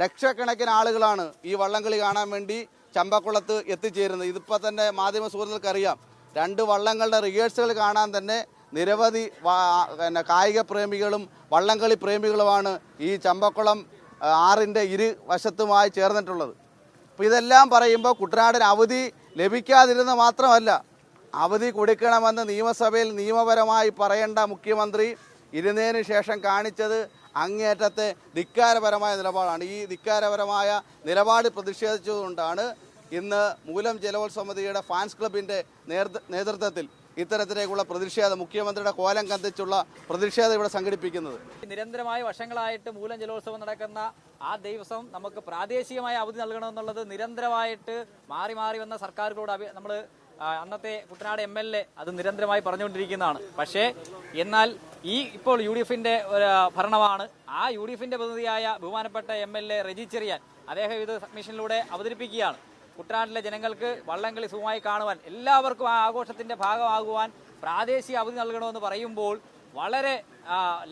ലക്ഷക്കണക്കിന് ആളുകളാണ് ഈ വള്ളംകളി കാണാൻ വേണ്ടി ചമ്പക്കുളത്ത് എത്തിച്ചേരുന്നത്. ഇതിപ്പോൾ തന്നെ മാധ്യമ സുഹൃത്തുക്കൾക്കറിയാം, 2 വള്ളങ്ങളുടെ റിഹേഴ്സൽ കാണാൻ തന്നെ നിരവധി കായിക പ്രേമികളും വള്ളംകളി പ്രേമികളുമാണ് ഈ ചമ്പക്കുളം ആറിൻ്റെ ഇരുവശത്തുമായി ചേർന്നിട്ടുള്ളത്. അപ്പോൾ ഇതെല്ലാം പറയുമ്പോൾ കുട്ടനാടിന് അവധി ലഭിക്കാതിരുന്ന മാത്രമല്ല, അവധി കൊടുക്കണമെന്ന് നിയമസഭയിൽ നിയമപരമായി പറയേണ്ട മുഖ്യമന്ത്രി ഇരുന്നതിന് ശേഷം കാണിച്ചത് അങ്ങേയറ്റത്തെ ധിക്കാരപരമായ നിലപാടാണ്. ഈ ധിക്കാരപരമായ നിലപാട് പ്രതിഷേധിച്ചുകൊണ്ടാണ് ഇന്ന് മൂലം ജലോത്സവസമിതിയുടെ ഫാൻസ് ക്ലബിൻ്റെ നേതൃത്വത്തിൽ ഇത്തരത്തിലേക്കുള്ള പ്രതിഷേധം, മുഖ്യമന്ത്രിയുടെ കോലം കത്തിച്ചുള്ള പ്രതിഷേധം ഇവിടെ സംഘടിപ്പിക്കുന്നത്. നിരന്തരമായി വർഷങ്ങളായിട്ട് മൂലം ജലോത്സവം നടക്കുന്ന ആ ദിവസം നമുക്ക് പ്രാദേശികമായ അവധി നൽകണമെന്നുള്ളത് നിരന്തരമായിട്ട് മാറി മാറി വന്ന സർക്കാരുകളോട് നമ്മൾ അന്നത്തെ കുട്ടനാട് MLA അത് നിരന്തരമായി പറഞ്ഞുകൊണ്ടിരിക്കുന്നതാണ്. പക്ഷേ എന്നാൽ ഇപ്പോൾ UDFിൻ്റെ ഭരണമാണ്. ആ UDFിൻ്റെ പ്രതിനിധിയായ ബഹുമാനപ്പെട്ട MLA റെജി ചെറിയാൻ അദ്ദേഹം ഇത് സബ്മിഷനിലൂടെ അവതരിപ്പിക്കുകയാണ്. കുട്ടനാട്ടിലെ ജനങ്ങൾക്ക് വള്ളംകളി സുഖമായി കാണുവാൻ, എല്ലാവർക്കും ആ ആഘോഷത്തിൻ്റെ ഭാഗമാകുവാൻ പ്രാദേശിക അവധി നൽകണമെന്ന് പറയുമ്പോൾ വളരെ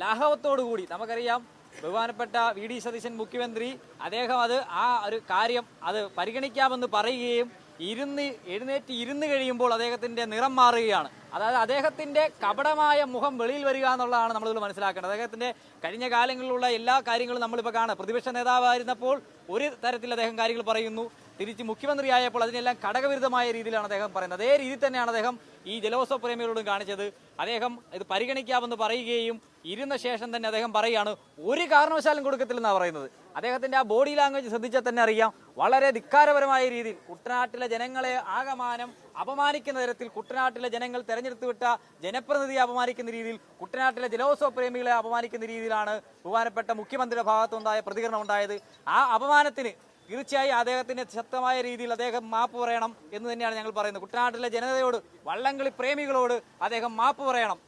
ലാഘവത്തോടുകൂടി, നമുക്കറിയാം ബഹുമാനപ്പെട്ട VD സതീശൻ മുഖ്യമന്ത്രി അദ്ദേഹം ആ ഒരു കാര്യം അത് പരിഗണിക്കാമെന്ന് പറയുകയും എഴുന്നേറ്റ് ഇരുന്ന് കഴിയുമ്പോൾ അദ്ദേഹത്തിൻ്റെ നിറം മാറുകയാണ്. അതായത് അദ്ദേഹത്തിൻ്റെ കപടമായ മുഖം വെളിയിൽ വരിക എന്നുള്ളതാണ് നമ്മളിത് മനസ്സിലാക്കേണ്ടത്. അദ്ദേഹത്തിൻ്റെ കഴിഞ്ഞ കാലങ്ങളിലുള്ള എല്ലാ കാര്യങ്ങളും നമ്മളിപ്പോൾ കാണാം. പ്രതിപക്ഷ നേതാവായിരുന്നപ്പോൾ ഒരു തരത്തിൽ അദ്ദേഹം കാര്യങ്ങൾ പറയുന്നു, തിരിച്ച് മുഖ്യമന്ത്രിയായപ്പോൾ അതിനെല്ലാം ഘടകവിരുദ്ധമായ രീതിയിലാണ് അദ്ദേഹം പറയുന്നത്. അതേ രീതിയിൽ തന്നെയാണ് അദ്ദേഹം ഈ ജലോത്സവ പ്രേമികളോടും കാണിച്ചത്. അദ്ദേഹം ഇത് പരിഗണിക്കാമെന്ന് പറയുകയും ഇരുന്ന ശേഷം തന്നെ അദ്ദേഹം പറയുകയാണ് ഒരു കാരണവശാലും കൊടുക്കത്തില്ലെന്നാണ് പറയുന്നത്. അദ്ദേഹത്തിൻ്റെ ആ ബോഡി ലാംഗ്വേജ് ശ്രദ്ധിച്ചാൽ തന്നെ അറിയാം, വളരെ ധിക്കാരപരമായ രീതിയിൽ കുട്ടനാട്ടിലെ ജനങ്ങളെ ആകമാനം അപമാനിക്കുന്ന തരത്തിൽ, കുട്ടനാട്ടിലെ ജനങ്ങൾ തെരഞ്ഞെടുത്ത് വിട്ട ജനപ്രതിനിധിയെ അപമാനിക്കുന്ന രീതിയിൽ, കുട്ടനാട്ടിലെ ജലോത്സവ പ്രേമികളെ അപമാനിക്കുന്ന രീതിയിലാണ് ബഹുമാനപ്പെട്ട മുഖ്യമന്ത്രിയുടെ ഭാഗത്തുണ്ടായ പ്രതികരണം ഉണ്ടായത്. ആ അപമാനത്തിന് തീർച്ചയായും അദ്ദേഹത്തിന് ശക്തമായ രീതിയിൽ അദ്ദേഹം മാപ്പ് പറയണം എന്ന് തന്നെയാണ് ഞങ്ങൾ പറയുന്നത്. കുട്ടനാട്ടിലെ ജനതയോട്, വള്ളംകളി പ്രേമികളോട് അദ്ദേഹം മാപ്പ് പറയണം.